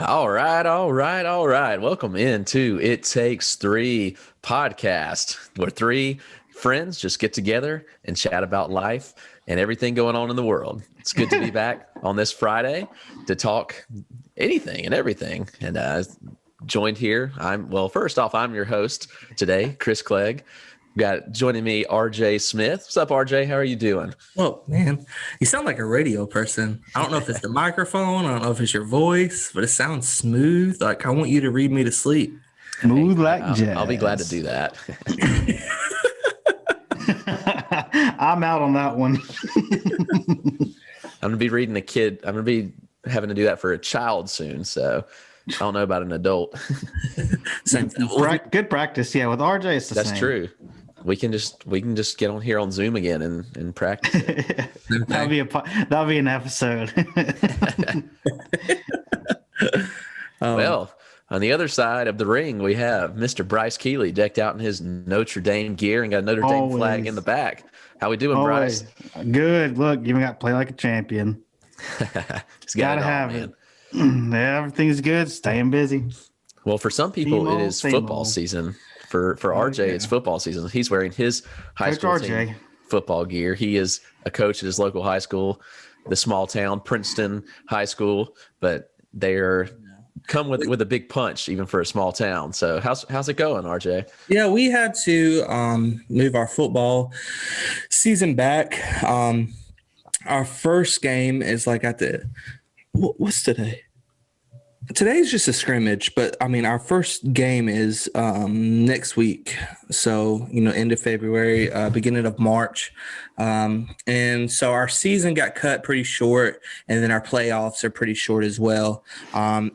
All right, all right, all right. Welcome into It Takes Three podcast, where three friends just get together and chat about life and everything going on in the world. It's good to be back on this Friday to talk anything and everything. And joined here, first off, I'm your host today, Chris Clegg. Got joining me, RJ Smith. What's up, RJ? How are you doing? Well, man, you sound like a radio person. I don't know if it's the microphone. I don't know if it's your voice, but it sounds smooth. Like I want you to read me to sleep. Smooth like jazz. I'll be glad to do that. I'm out on that one. I'm going to be reading a kid. I'm going to be having to do that for a child soon. So I don't know about an adult. Same thing. Good practice. Yeah, with RJ, it's the same. That's true. We can just get on here on Zoom again and practice it. That'll be an episode. Well, on the other side of the ring, we have Mr. Bryce Keeley decked out in his Notre Dame gear and got a Notre Dame flag in the back. How we doing, Bryce? Good. Look, you got to play like a champion. Gotta have it. Yeah, everything's good. Staying busy. Well, for some people, it is football season. For RJ, it's football season. He's wearing his high school team football gear. He is a coach at his local high school, the small town Princeton High School, but they're come with a big punch even for a small town. So how's it going, RJ? Yeah, we had to move our football season back. Our first game is like at the what's today? Today's just a scrimmage, but I mean, our first game is next week. So, end of February, beginning of March. And so our season got cut pretty short, and then our playoffs are pretty short as well.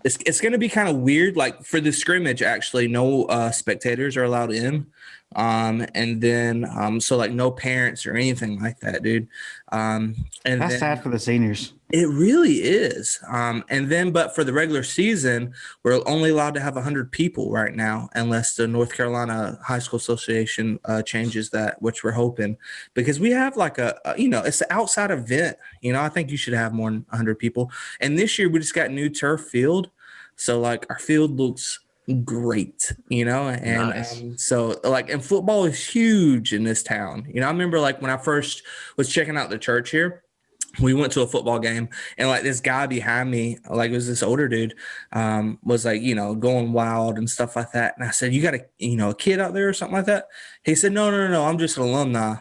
It's going to be kind of weird. Like for the scrimmage, actually, no spectators are allowed in. And then, so like no parents or anything like that, dude. And that's sad for the seniors. It really is. But for the regular season, we're only allowed to have 100 people right now, unless the North Carolina High School Association changes that, which we're hoping, because we have like it's an outside event. I think you should have more than 100 people. And this year we just got new turf field. So like our field looks great, and nice. And football is huge in this town. I remember like when I first was checking out the church here, we went to a football game, and like this guy behind me, like it was this older dude, was like, going wild and stuff like that. And I said, "You got a kid out there or something like that?" He said, No, I'm just an alumni.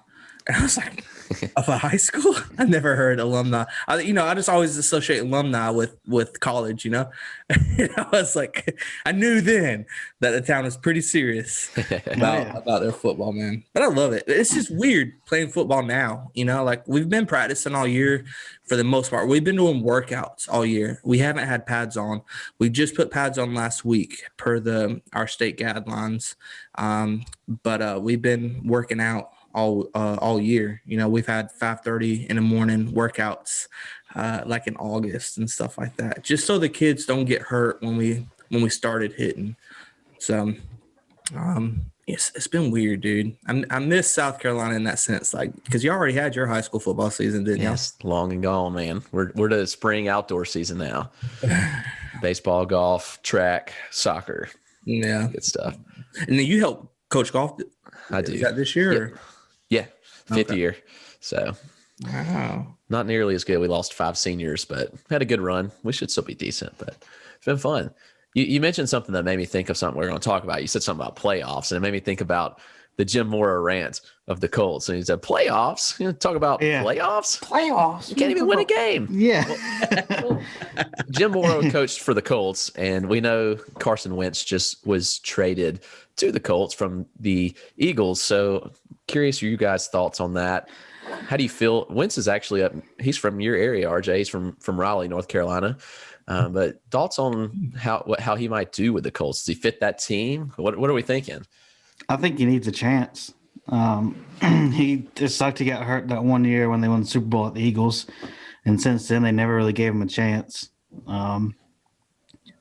And I was like, of a high school? I never heard alumni. I just always associate alumni with college, And I was like, I knew then that the town was pretty serious about their football, man. But I love it. It's just weird playing football now, like we've been practicing all year for the most part. We've been doing workouts all year. We haven't had pads on. We just put pads on last week per our state guidelines. But we've been working out all year. We've had 5:30 in the morning workouts like in August and stuff like that, just so the kids don't get hurt when we started hitting. So it's been weird, dude. I miss South Carolina in that sense, like because you already had your high school football season, didn't you? Yes, long and gone, man. We're to spring outdoor season now. Baseball, golf, track, soccer. Yeah, good stuff. And then you help coach golf. I do. Is that this year? Yeah, fifth year. So, wow, not nearly as good. We lost 5 seniors, but had a good run. We should still be decent, but it's been fun. You mentioned something that made me think of something we're going to talk about. You said something about playoffs, and it made me think about the Jim Mora rant of the Colts. And he said, playoffs? Talk about playoffs? Playoffs? You can't even win a game. Yeah. Well, Jim Mora coached for the Colts, and we know Carson Wentz just was traded to the Colts from the Eagles. So curious your you guys' thoughts on that. How do you feel? Wentz is actually he's from your area, RJ. He's from Raleigh, North Carolina. But thoughts on how he might do with the Colts? Does he fit that team? What are we thinking? I think he needs a chance. He just sucked he got hurt that one year when they won the Super Bowl at the Eagles. And since then, they never really gave him a chance.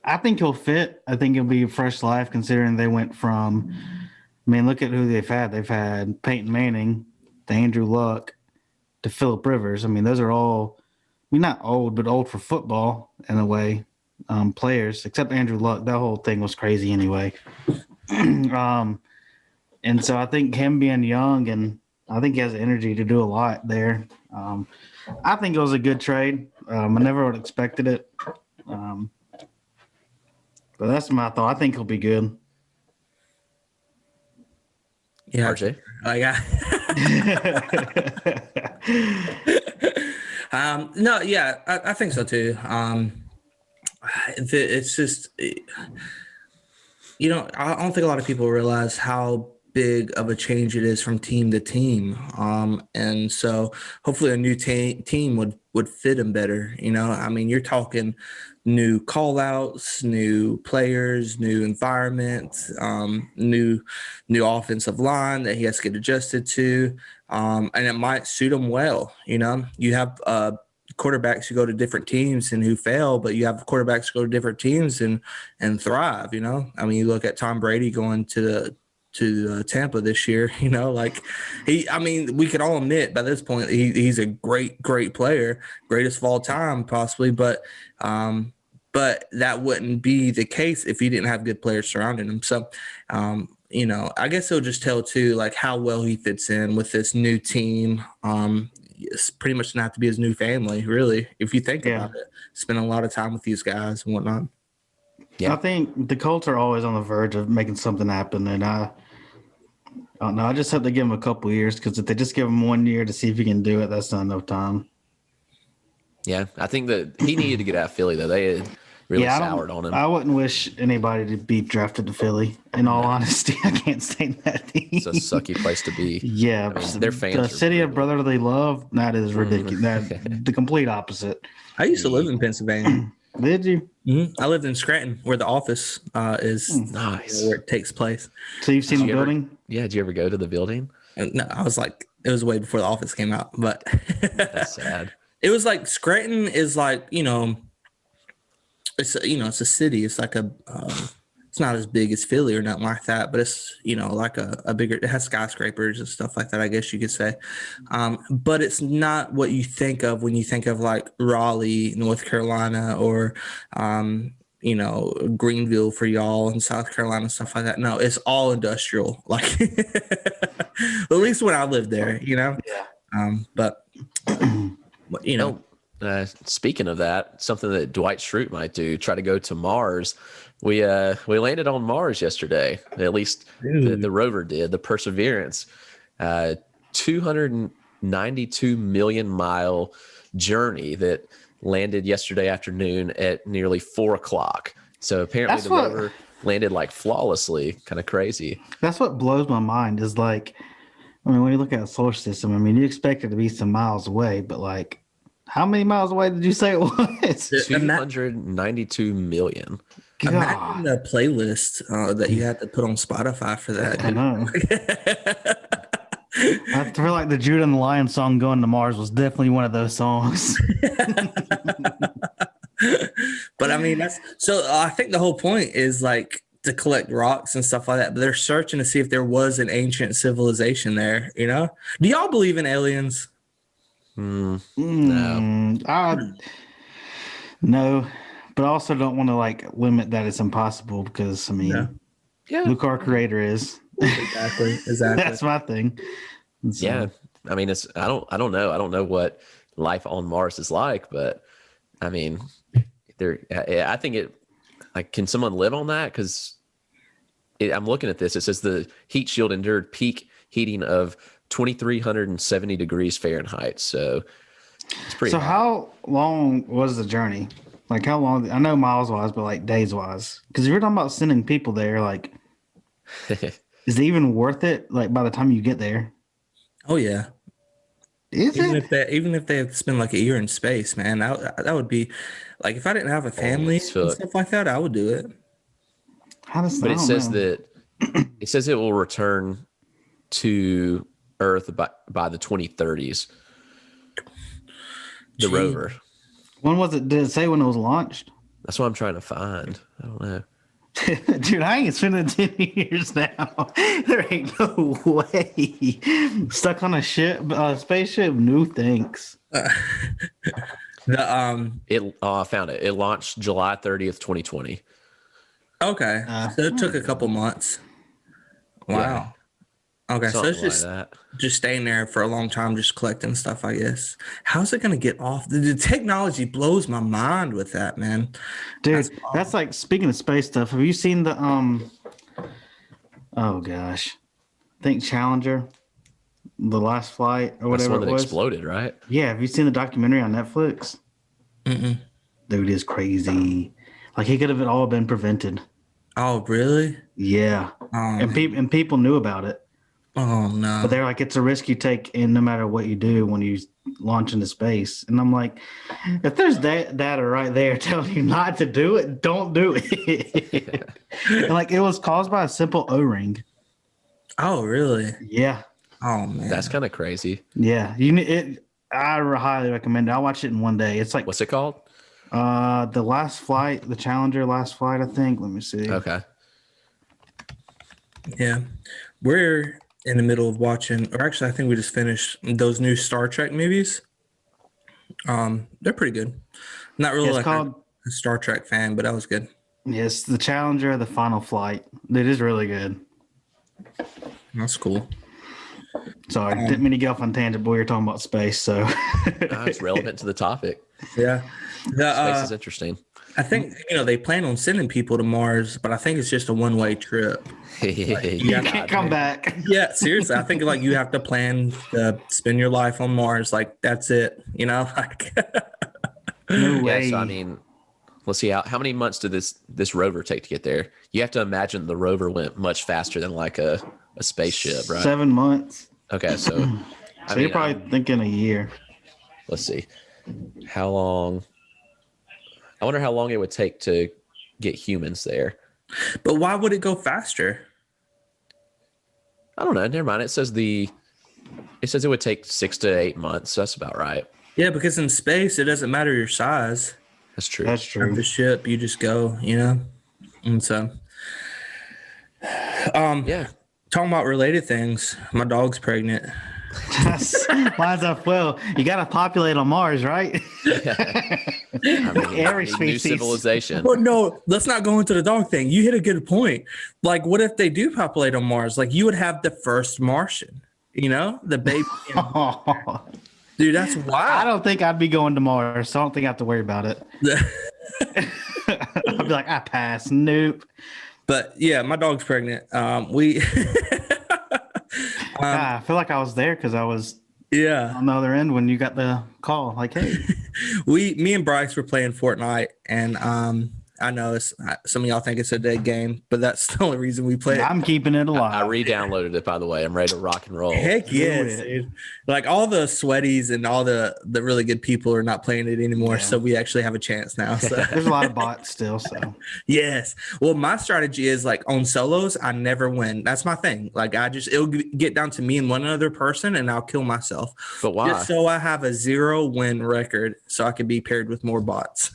I think he'll fit. I think it'll be a fresh life considering they went from – look at who they've had. They've had Peyton Manning to Andrew Luck to Phillip Rivers. Those are all – not old, but old for football in a way. players, except Andrew Luck. That whole thing was crazy anyway. And so I think him being young, and I think he has the energy to do a lot there. I think it was a good trade. I never would have expected it. But that's my thought. I think he'll be good. Yeah, RJ? No, yeah, I think so too. It's just, I don't think a lot of people realize how big of a change it is from team to team. And so hopefully a new team would fit him better. I mean, you're talking new call outs, new players, new environment, new offensive line that he has to get adjusted to. And it might suit him well. You have quarterbacks who go to different teams and who fail, but you have quarterbacks who go to different teams and thrive. I mean, you look at Tom Brady going to Tampa this year. We could all admit by this point he's a great player, greatest of all time possibly, but that wouldn't be the case if he didn't have good players surrounding him. So I guess it'll just tell too, like, how well he fits in with this new team. It's pretty much not to be his new family, really, if you think about it. Spending a lot of time with these guys and whatnot. Yeah. I think the Colts are always on the verge of making something happen, and I don't know. I just have to give him a couple years, because if they just give him 1 year to see if he can do it, that's not enough time. Yeah, I think that he needed to get out of Philly, though. They had really soured on him. I wouldn't wish anybody to be drafted to Philly. In all honesty, I can't stand that team. It's a sucky place to be. Yeah, I mean, their fans. The city of brotherly love, that is ridiculous. The complete opposite. I used to live in Pennsylvania. Did you? Mm-hmm. I lived in Scranton, where the office is. Nice. Where it takes place. So you've seen the building? Did you ever go to the building? No, I was like, it was way before the office came out, but that's sad. It was like Scranton is like, it's a city. It's like it's not as big as Philly or nothing like that, but it's, like a bigger, it has skyscrapers and stuff like that, I guess you could say. But it's not what you think of when you think of like Raleigh, North Carolina, or, Greenville for y'all in South Carolina, stuff like that. No, it's all industrial. Like, at least when I lived there, Yeah. But, speaking of that, something that Dwight Schrute might do, try to go to Mars. We landed on Mars yesterday. At least the rover did. The Perseverance, 292 million mile journey that landed yesterday afternoon at nearly 4:00. So apparently the rover landed like flawlessly. Kind of crazy. That's what blows my mind. Is like, when you look at the solar system, you expect it to be some miles away, but like, how many miles away did you say it was? 292 million. God. Imagine the playlist that you had to put on Spotify for that. I know. I feel like the Judah and the Lion song "Going to Mars" was definitely one of those songs. But I mean, I think the whole point is like to collect rocks and stuff like that. But they're searching to see if there was an ancient civilization there. Do y'all believe in aliens? No, but I also don't want to like limit that it's impossible, because look, our creator is exactly. That's my thing. So, yeah, I mean, I don't know. I don't know what life on Mars is like, but I mean, I think it. Like, can someone live on that? Because I'm looking at this. It says the heat shield endured peak heating of 2,370 degrees Fahrenheit. So it's pretty. So hot. how long was the journey? Like, how long? I know miles wise, but like days wise. Because if you're talking about sending people there, like, is it even worth it? Like, by the time you get there? Oh yeah. Even if they have to spend like a year in space, man, that would be like, if I didn't have a family and stuff like that, I would do it. But it says that it says it will return to Earth by the 2030s. The rover. When was it? Did it say when it was launched? That's what I'm trying to find. I don't know. Dude, I ain't spending 10 years now. There ain't no way. Stuck on a spaceship? No thanks. I found it. It launched July 30th, 2020. Okay, so it took a couple months. Wow. Yeah, Okay, so it's something like just that. staying there for a long time, just collecting stuff, I guess. How's it gonna get off? The technology blows my mind with that, man. Dude, that's like, speaking of space stuff, have you seen the oh gosh, I think Challenger, the last flight or That's the whatever one it that was? exploded, right? Yeah, have you seen the documentary on Netflix? Mm-mm. Dude, it's crazy. Like, he could have all been prevented. Oh, really? Yeah. And people knew about it. Oh no. But they're like, it's a risk you take, and no matter what you do when you launch into space. And I'm like, if there's data right there telling you not to do it, don't do it. And like, it was caused by a simple O-ring. Oh, really? Yeah. Oh man. That's kind of crazy. Yeah. I highly recommend it. I'll watch it in one day. It's like, What's it called? the last flight, the Challenger last flight, I think. Let me see. Okay. Yeah. We're in the middle of watching, or actually I think we just finished those new Star Trek movies. They're pretty good. Not really like a Star Trek fan, but that was good. Yes, the Challenger, the final flight. It is really good. That's cool. Sorry, didn't mean to get off on tangent, but we were talking about space, so It's relevant to the topic. Yeah. Space is interesting. I think, they plan on sending people to Mars, but I think it's just a one-way trip. you can't come back. Yeah, seriously. I think like you have to plan to spend your life on Mars. Like that's it, like No Yeah, way. so I mean, let's see how many months did this rover take to get there? You have to imagine the rover went much faster than like a spaceship, right? 7 months. Okay, so So you're probably thinking a year. let's see. How long? I wonder how long it would take to get humans there. But why would it go faster? I don't know. Never mind. It says it would take 6 to 8 months. So that's about right. Yeah, because in space it doesn't matter your size. That's true. That's true. The ship, you just go, And so Yeah. talking about related things, my dog's pregnant. Lines up well. You got to populate on Mars, right? I mean, Every new species. civilization. But no, let's not go into the dog thing. You hit a good point. Like, what if they do populate on Mars? Like, you would have the first Martian, the baby. Dude, that's wild. I don't think I'd be going to Mars, so I don't think I have to worry about it. I'd be like, I pass. Nope. But yeah, my dog's pregnant. I feel like I was there because I was on the other end when you got the call. Like, hey, me and Bryce were playing Fortnite, and I know some of y'all think it's a dead game, but that's the only reason we play it. I'm keeping it alive. I re-downloaded it, by the way. I'm ready to rock and roll. Heck yes, dude. Like all the sweaties and all the really good people are not playing it anymore, so we actually have a chance now. So. There's a lot of bots still, so. Yes. Well, my strategy is like on solos, I never win. That's my thing. Like it'll get down to me and one other person, and I'll kill myself. But why? Just so I have a 0-win record, so I can be paired with more bots.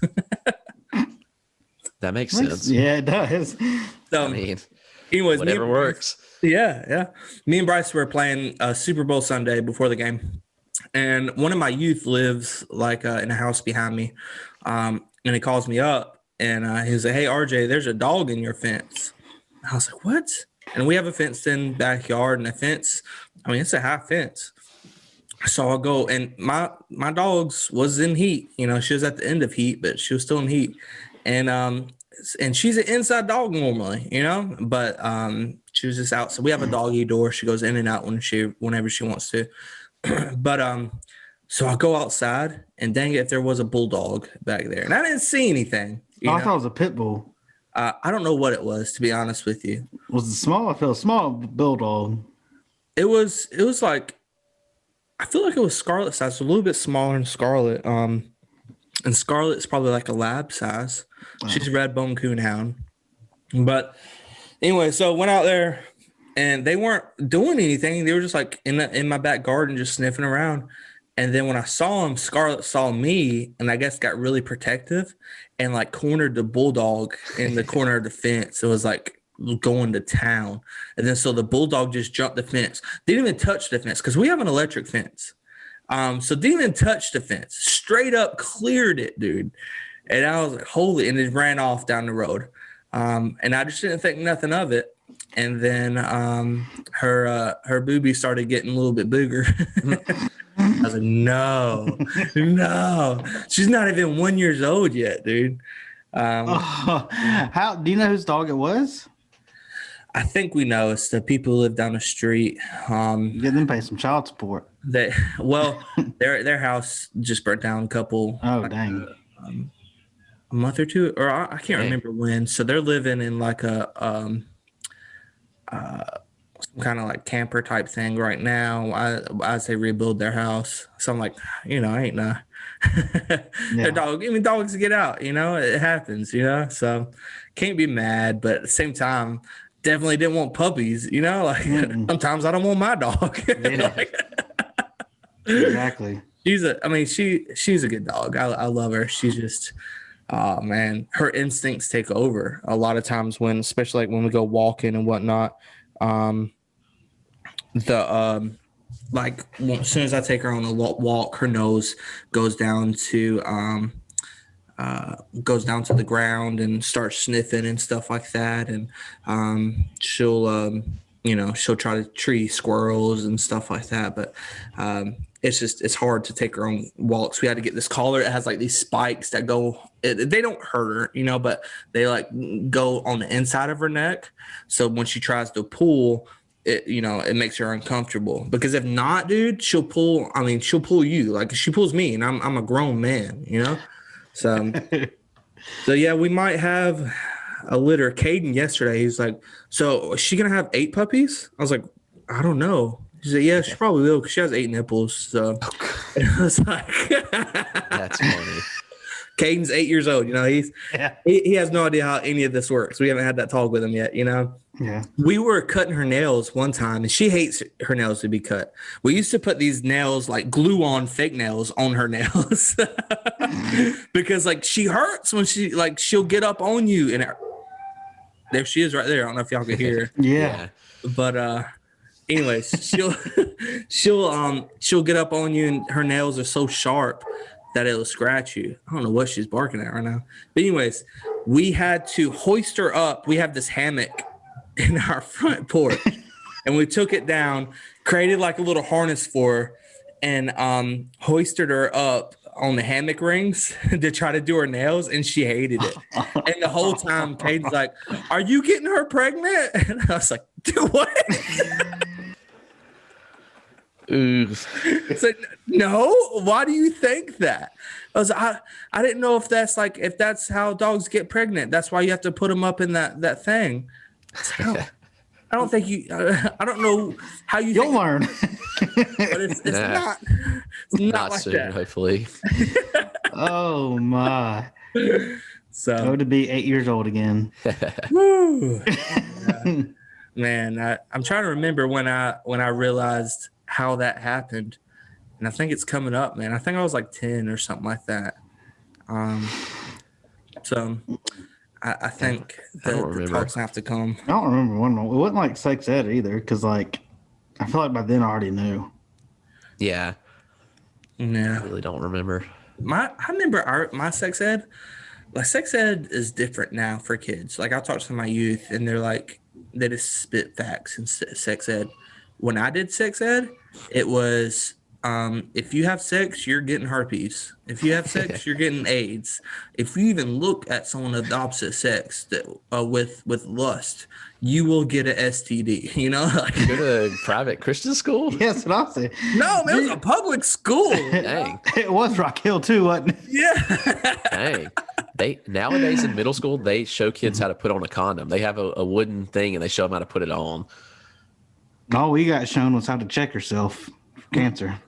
That makes sense. Yeah, it does. So, I mean, anyways, whatever works. Yeah. Me and Bryce were playing Super Bowl Sunday before the game, and one of my youth lives like in a house behind me, and he calls me up, and he was like, "Hey, RJ, there's a dog in your fence." I was like, "What?" And we have a fenced-in backyard, and a fence. I mean, it's a high fence. So I'll go, and my dog's was in heat. She was at the end of heat, but she was still in heat. And she's an inside dog normally, but she was just out. So we have a doggy door. She goes in and out whenever she wants to. But so I go outside, and dang it, if there was a bulldog back there, and I didn't see anything. I thought it was a pit bull. I don't know what it was, to be honest with you. Was it small? I feel small bulldog. It was like, I feel like it was Scarlet size, a little bit smaller than Scarlet. And Scarlet's probably like a lab size. She's a red bone coonhound. But anyway, so went out there, and they weren't doing anything. They were just like in my back garden, just sniffing around. And then when I saw him, Scarlet saw me, and I guess got really protective and like cornered the bulldog in the corner of the fence. It was like going to town. And then so the bulldog just jumped the fence. Didn't even touch the fence because we have an electric fence. So didn't even touch the fence. Straight up cleared it, dude. And I was like, holy, and it ran off down the road. And I just didn't think nothing of it. And then her boobie started getting a little bit bigger. I was like, no. She's not even 1 year old yet, dude. How do you know whose dog it was? I think we know it's the people who live down the street. Get them pay some child support. Their house just burnt down a couple. Oh, dang. A month or two, or I can't remember when. So they're living in like a some kind of like camper type thing right now. As they rebuild their house. So I'm like, I ain't no. Their dog. I mean, dogs get out. It happens. So can't be mad, but at the same time, definitely didn't want puppies. Sometimes I don't want my dog. Yeah. Exactly. She's a good dog. I love her. She's just. Oh man, her instincts take over a lot of times especially like when we go walking and whatnot. Like as soon as I take her on a walk, her nose goes down to the ground and starts sniffing and stuff like that. And she'll try to tree squirrels and stuff like that. But it's hard to take her on walks. We had to get this collar. It has like these spikes that they don't hurt her, but they like go on the inside of her neck. So when she tries to pull it, it makes her uncomfortable, because if not, dude, she'll pull you. Like she pulls me and I'm a grown man, So yeah, we might have a litter. Caden yesterday, he's like, so is she going to have 8 puppies? I was like, I don't know. She said, yeah, she probably will, because she has 8 nipples. So I was like, that's funny. Caden's 8 years old. He has no idea how any of this works. We haven't had that talk with him yet. Yeah. We were cutting her nails one time, and she hates her nails to be cut. We used to put these nails, like glue on fake nails on her nails, because like she hurts when she'll get up on you, and there she is right there. I don't know if y'all can hear her. Yeah. But anyways, she'll get up on you, and her nails are so sharp that it'll scratch you. I don't know what she's barking at right now. But anyways, we had to hoist her up. We have this hammock in our front porch, and we took it down, created like a little harness for her, and hoisted her up on the hammock rings to try to do her nails, and she hated it. And the whole time, Caden's like, "Are you getting her pregnant?" And I was like, "Do what?" It's like, no. Why do you think that? I didn't know if that's how dogs get pregnant. That's why you have to put them up in that thing. I don't think I don't know how you'll learn. But it's not like soon, that. Hopefully. Oh my. So go to be 8 years old again. Woo. Man, I'm trying to remember when I realized how that happened, and I think it's coming up, man. I think I was like 10 or something like that. So I think the talks have to come. I don't remember one. It wasn't like sex ed either, because like I feel like by then I already knew. Yeah. I really don't remember. I remember my sex ed. Like sex ed is different now for kids. Like I talk to my youth, and they're like, they just spit facts in sex ed. When I did sex ed, it was if you have sex, you're getting herpes. If you have sex, you're getting AIDS. If you even look at someone of the opposite sex that with lust, you will get an STD. Like, you go to a private Christian school? Yes, what I say. No, man, it was a public school. Dang. It was Rock Hill too, wasn't it? Yeah. Dang. Nowadays in middle school, they show kids how to put on a condom. They have a wooden thing, and they show them how to put it on. All we got shown was how to check yourself for cancer.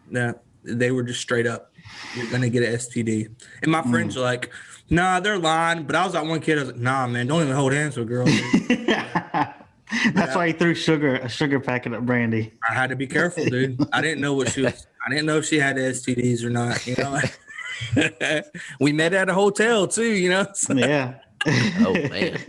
Yeah, they were just straight up, you're gonna get an STD. And my friends are like, nah, they're lying. But I was like, one kid, I was like, nah, man, don't even hold hands with girls. That's why he threw a sugar packet at Brandy. I had to be careful, dude. I didn't know what she was. I didn't know if she had STDs or not. We met at a hotel too, So. Yeah. Oh man,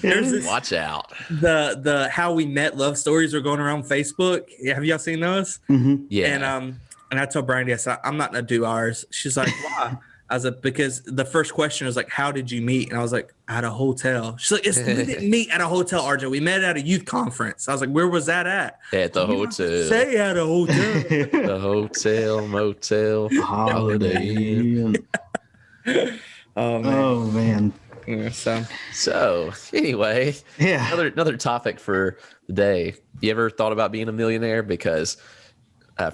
There's this, watch out. the how we met love stories are going around Facebook. Yeah, have y'all seen those? Yeah. And I told Brandy, I said, I'm not gonna do ours. She's like, why? I was like, because the first question was like, how did you meet? And I was like, at a hotel. She's like, we didn't meet at a hotel, RJ. We met at a youth conference. I was like, where was that at? At the You hotel. don't have to say at a hotel. The hotel, motel, Holiday Inn. Oh man. Oh man. Yeah, So anyway, Yeah. another topic for the day. You ever thought about being a millionaire? Because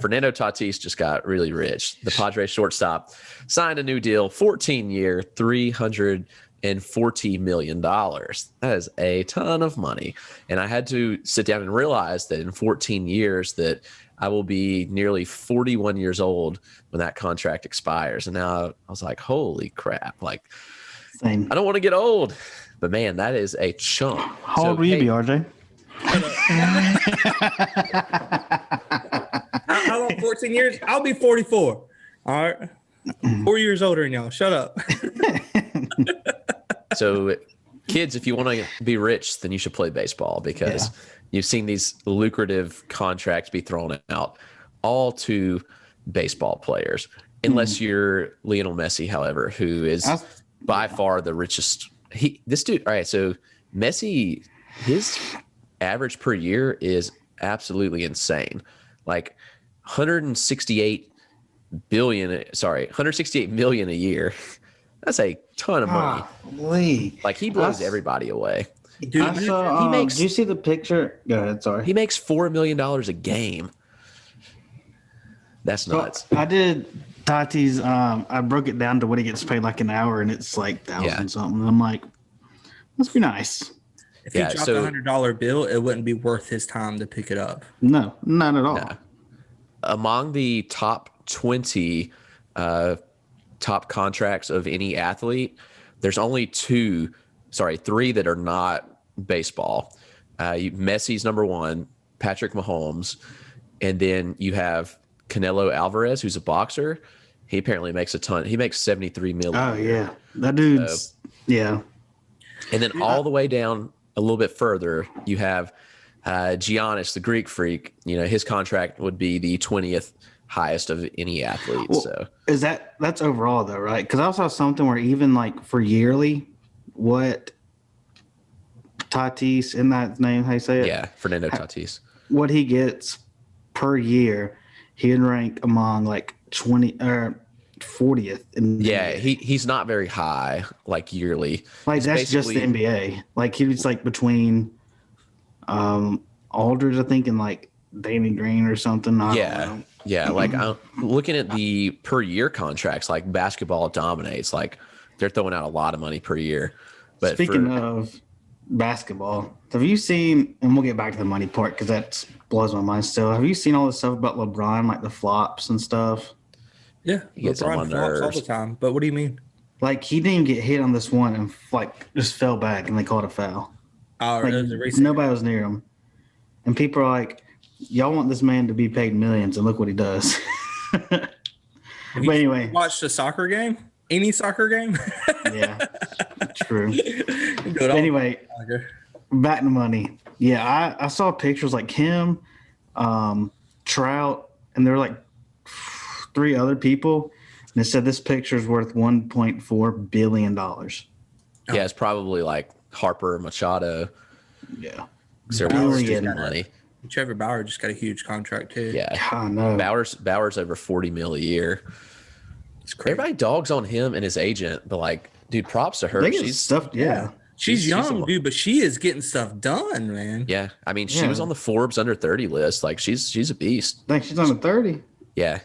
Fernando Tatis just got really rich. The Padres shortstop signed a new deal, 14-year, $340 million. That is a ton of money. And I had to sit down and realize that in 14 years that I will be nearly 41 years old when that contract expires. And now I was like, holy crap. Like, Same. I don't want to get old. But man, that is a chunk. How old will you be, RJ? How long? 14 years? I'll be 44. All right. 4 years older than y'all. Shut up. So, kids, if you want to be rich, then you should play baseball because you've seen these lucrative contracts be thrown out all to baseball players, unless you're Lionel Messi, however, who is by far the richest. This dude. All right. So Messi, his average per year is absolutely insane. Like 168 million a year. That's a ton of money. Golly. Like he blows everybody away. Dude, I saw, he makes- do you see the picture? Go ahead. Sorry. He makes $4 million a game. That's nuts. I did Tati's. I broke it down to what he gets paid like an hour, and it's like $1,000 something. I'm like, must be nice. if he dropped $100 bill, it wouldn't be worth his time to pick it up. No, not at all. No. Among the top 20 top contracts of any athlete, there's only three that are not baseball. Messi's number one, Patrick Mahomes, and then you have Canelo Alvarez, who's a boxer. He apparently makes a ton. He makes $73 million. Oh yeah, that dude's yeah. And then all the way down a little bit further, you have Giannis, the Greek freak. You know, his contract would be the 20th highest of any athlete. Well, so is that's overall though, right? Because I saw something where even like for yearly, what Tatis, in that name, how you say it? yeah, Fernando Tatis. What he gets per year, he'd rank among like 20 or 40th. Yeah, he's not very high, like yearly. Like It's that's just the basically- NBA. Like he was like between Aldridge, I think, and like Danny Green or something. I don't know. Yeah. Like I'm looking at the per year contracts, like basketball dominates. Like they're throwing out a lot of money per year. But Speaking of basketball, have you seen? And we'll get back to the money part because that blows my mind still. Have you seen all this stuff about LeBron, like the flops and stuff? Yeah, He gets on my LeBron flops all nerves. the time. But what do you mean? Like he didn't even get hit on this one and like just fell back and they called a foul. Oh, Like it was a recent. nobody was near him, and people are like, "Y'all want this man to be paid millions, and look what he does." But anyway, Watch the soccer game? Any soccer game? yeah, true. Do it But all. anyway, back to money. Yeah, I saw pictures like him, Trout, and there were like 3 other people, and it said this picture is worth $1.4 billion. yeah, it's probably like Harper, Machado. Yeah, They're Billion. money. Trevor Bauer just got a huge contract too. Yeah. I know. Bauer's over 40 mil a year. It's crazy. Everybody dogs on him and his agent, but like, dude, props to her. They get She's stuff. Yeah. She's she's young, a- dude, but she is getting stuff done, man. yeah. I mean, she Yeah. was on the Forbes under 30 list. Like, she's a beast. I think she's on the 30. Yeah.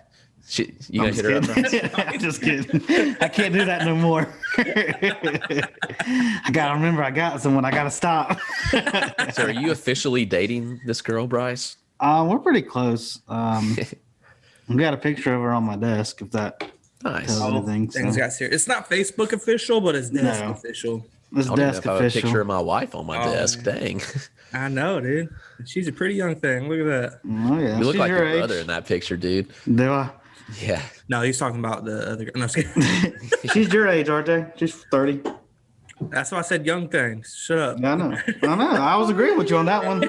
You gonna I'm hit her up? kidding. I'm just kidding. I can't do that no more. I gotta remember I got someone. I gotta stop. So, are you officially dating this girl, Bryce? We're pretty close. We got a picture of her on my desk. If that Nice. tells Oh, anything. things So. got serious. It's not Facebook official, but it's desk No. official. This I don't even know desk if I have a picture official. of my wife on my Oh, desk. man. Dang. I know, dude. She's a pretty young thing. Look at that. Oh yeah, You look she's like your your age. brother in that picture, dude. Do I? Yeah. No, he's talking about the other. No, I'm just kidding. She's your age, aren't they? She's 30. That's why I said young things. Shut up. I know. I was agreeing with you on that one.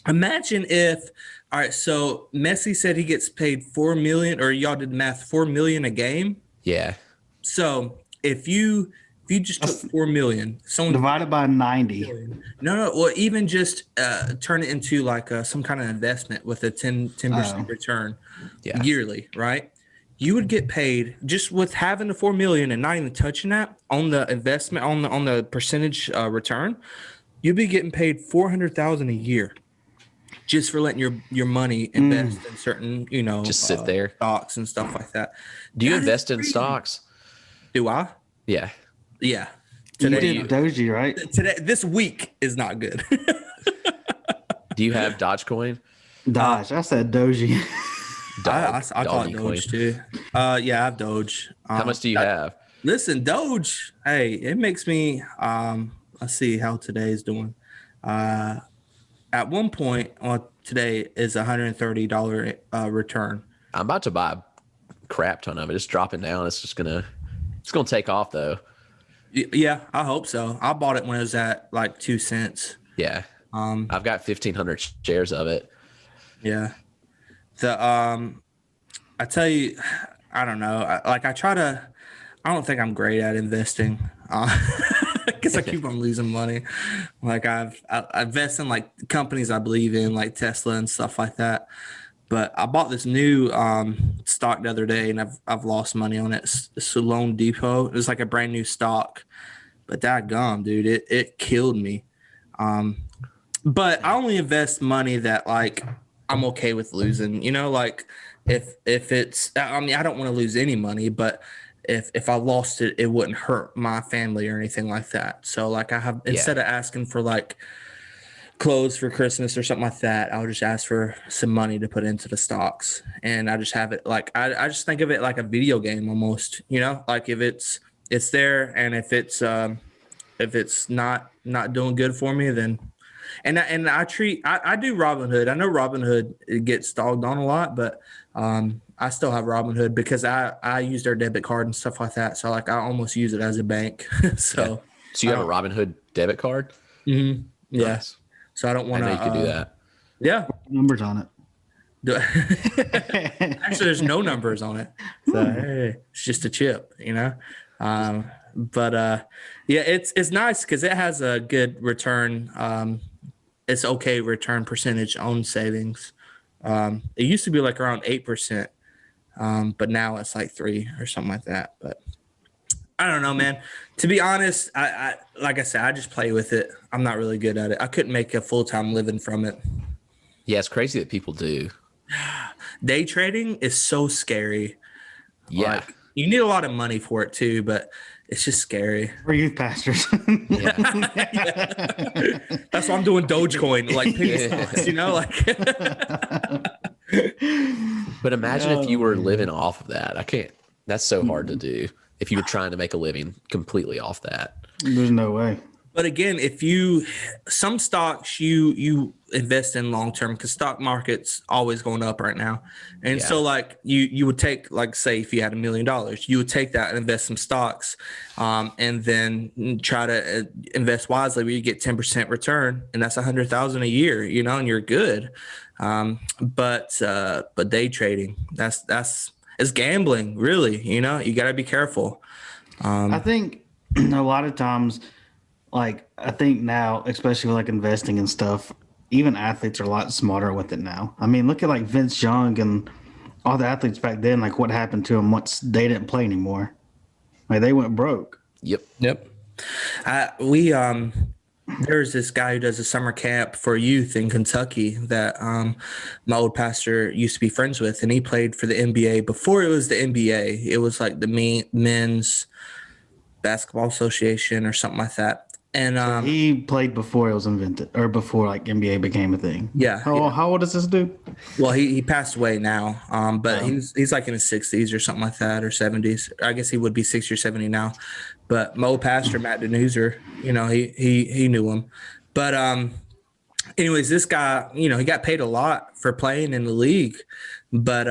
Imagine if, all right, so Messi said he gets paid 4 million, or y'all did math, 4 million a game. Yeah. So if you just took 4 million, someone Divided by 90. no, well, even just turn it into like some kind of investment with a 10% return yearly, right? You would get paid just with having the 4 million and not even touching that on the investment on the percentage return. You'd be getting paid 400,000 a year just for letting your money invest in certain, Just sit there. stocks and stuff like that. Do you invest in stocks? Do I? Yeah. Yeah. You did Doji, right? This week is not good. Do you have Dogecoin? Doge. I said Doji. I call it Doge too. Yeah, I have Doge. How much do you have? Listen, Doge. Hey, it makes me. Let's see how today is doing. At one point, today is $130 return. I'm about to buy a crap ton of it. It's dropping down. It's gonna take off though. Yeah, I hope so. I bought it when it was at like 2 cents. Yeah. I've got 1,500 shares of it. Yeah. I tell you, I don't know. I don't think I'm great at investing because I keep on losing money. Like I invest in like companies I believe in, like Tesla and stuff like that. But I bought this new stock the other day, and I've lost money on it. It's a Loan Depot. It was like a brand new stock, but dadgum, dude, it killed me. But I only invest money that like I'm okay with losing. Like if it's, I mean, I don't want to lose any money, but if I lost it, it wouldn't hurt my family or anything like that. So like instead of asking for like clothes for Christmas or something like that, I'll just ask for some money to put into the stocks, and I just have it like I just think of it like a video game almost. Like if it's there, and if it's not doing good for me, then and I do Robinhood. I know Robinhood, it gets dogged on a lot, but I still have Robinhood because I use their debit card and stuff like that. So like I almost use it as a bank. So you have a Robinhood debit card? Mm-hmm. Yeah. Nice. So I don't want to. I know you could do that. Yeah. Numbers on it. Actually, there's no numbers on it. So hey, it's just a chip, But yeah, it's nice because it has a good return. It's okay return percentage on savings. It used to be like around 8%, but now it's like 3 or something like that. But I don't know, man. To be honest, I like I said, I just play with it. I'm not really good at it. I couldn't make a full-time living from it. Yeah, it's crazy that people do. Day trading is so scary. Yeah. Like, you need a lot of money for it too, but it's just scary. We're youth pastors. Yeah. That's why I'm doing Dogecoin, like penny stocks, But imagine if you were living off of that. I can't. That's so hard to do. If you were trying to make a living completely off that. There's no way. But again, some stocks you invest in long term, because stock market's always going up right now. And so like you would take, like, say if you had $1 million, you would take that and invest some stocks, and then try to invest wisely where you get 10% return, and that's 100,000 a year, and you're good. But day trading, it's gambling, really. You got to be careful. I think a lot of times, like, I think now, especially with like investing and stuff, even athletes are a lot smarter with it now. I mean, look at like Vince Young and all the athletes back then, like what happened to them once they didn't play anymore. Like they went broke. Yep. There's this guy who does a summer camp for youth in Kentucky that my old pastor used to be friends with, and he played for the NBA before it was the NBA. It was like the men's basketball association or something like that. And So he played before it was invented, or before like NBA became a thing. Yeah. How old is this dude? Well, he passed away now, but he's like in his 60s or something like that, or 70s. I guess he would be 60 or 70 now. But my old pastor, Matt Denuser, he knew him. But anyways, this guy, he got paid a lot for playing in the league, but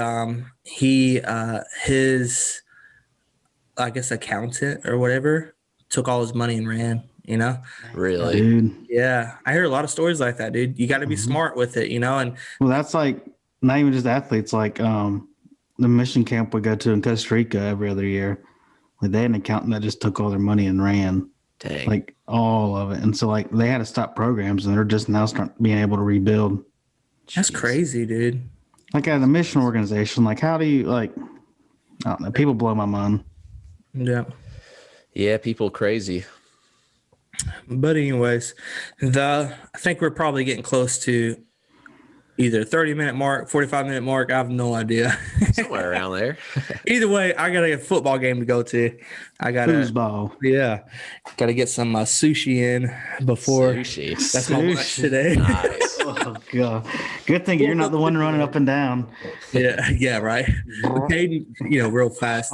I guess, accountant or whatever, took all his money and ran, you know? Really? Dude. Yeah. I hear a lot of stories like that, dude. You got to be smart with it, you know? And Well, that's like not even just athletes, like the mission camp we go to in Costa Rica every other year. Like they had an accountant that just took all their money and ran, Dang. like all of it. And so like they had to stop programs and they're just now being able to rebuild. that's Jeez. crazy, dude. Like at a mission organization, like how do you like, I don't know, people blow my mind. Yeah. Yeah, people crazy. But anyways, I think we're probably getting close to either 30-minute mark, 45-minute mark. I have no idea. Somewhere around there. Either way, I got a football game to go to. I got Foosball. got to get some sushi in before. Sushi. That's my lunch today. Nice. Oh god! Good thing you're not the one running up and down. yeah, right. Caden, real fast.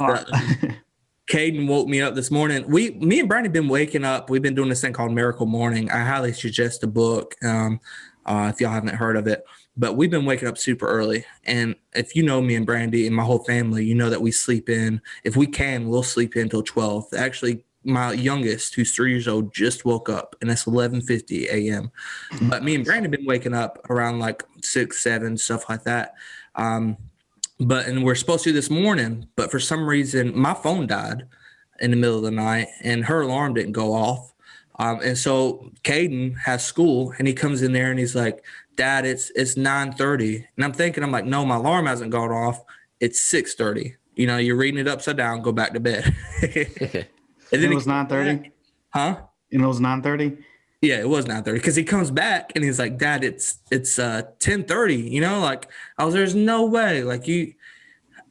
Caden woke me up this morning. Me and Brady have been waking up. We've been doing this thing called Miracle Morning. I highly suggest the book if y'all haven't heard of it. But we've been waking up super early. And if you know me and Brandy and my whole family, you know that we sleep in. If we can, we'll sleep in till 12. Actually, my youngest, who's 3 years old, just woke up, and it's 11:50 a.m. But me and Brandon have been waking up around like 6, 7, stuff like that. And we're supposed to this morning, but for some reason, my phone died in the middle of the night, and her alarm didn't go off. And so Caden has school, and he comes in there, and he's like, "Dad, it's 9:30." And I'm like, no, my alarm hasn't gone off. It's 6:30. You're reading it upside down. Go back to bed. And then it was 9:30. Huh? And it was 9:30. Yeah, it was 9:30 because he comes back and he's like, "Dad, it's 10:30." Like there's no way. Like and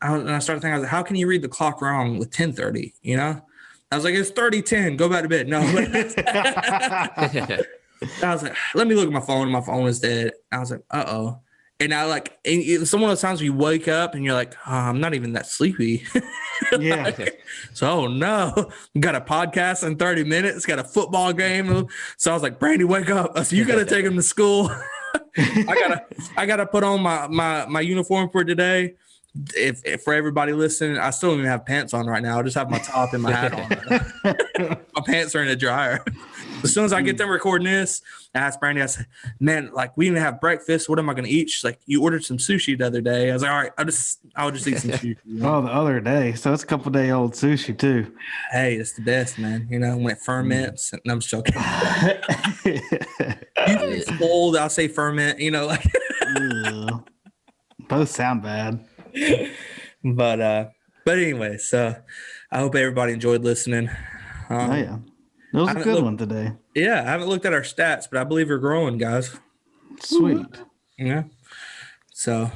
I started thinking, I was like, how can you read the clock wrong with 10:30? I was like, it's 30:10. Go back to bed. No. I was like, let me look at my phone. My phone was dead. I was like, uh-oh. And it's one of those times where you wake up and you're like, oh, I'm not even that sleepy. Yeah. So, oh no, got a podcast in 30 minutes, got a football game. So I was like, Brandy, wake up. So you got to take him to school. I gotta put on my uniform for today. If for everybody listening, I still don't even have pants on right now. I just have my top and my hat on. My pants are in the dryer. As soon as I get done recording this, I asked Brandy, I said, man, like we didn't have breakfast. What am I going to eat? She's like, you ordered some sushi the other day. I was like, all right, I'll just eat some sushi. Oh, the other day. So it's a couple day old sushi too. Hey, it's the best, man. When it ferments. And I'm just joking. Usually it's cold. I'll say ferment, like. Both sound bad. But anyway, so I hope everybody enjoyed listening. Oh yeah. It was a good one today. Yeah, I haven't looked at our stats, but I believe we're growing, guys. Sweet. Yeah. So,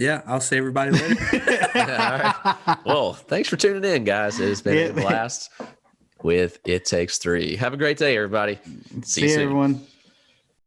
yeah, I'll see everybody later. All right. Well, thanks for tuning in, guys. It has been a blast with It Takes Three. Have a great day, everybody. See you soon. Everyone.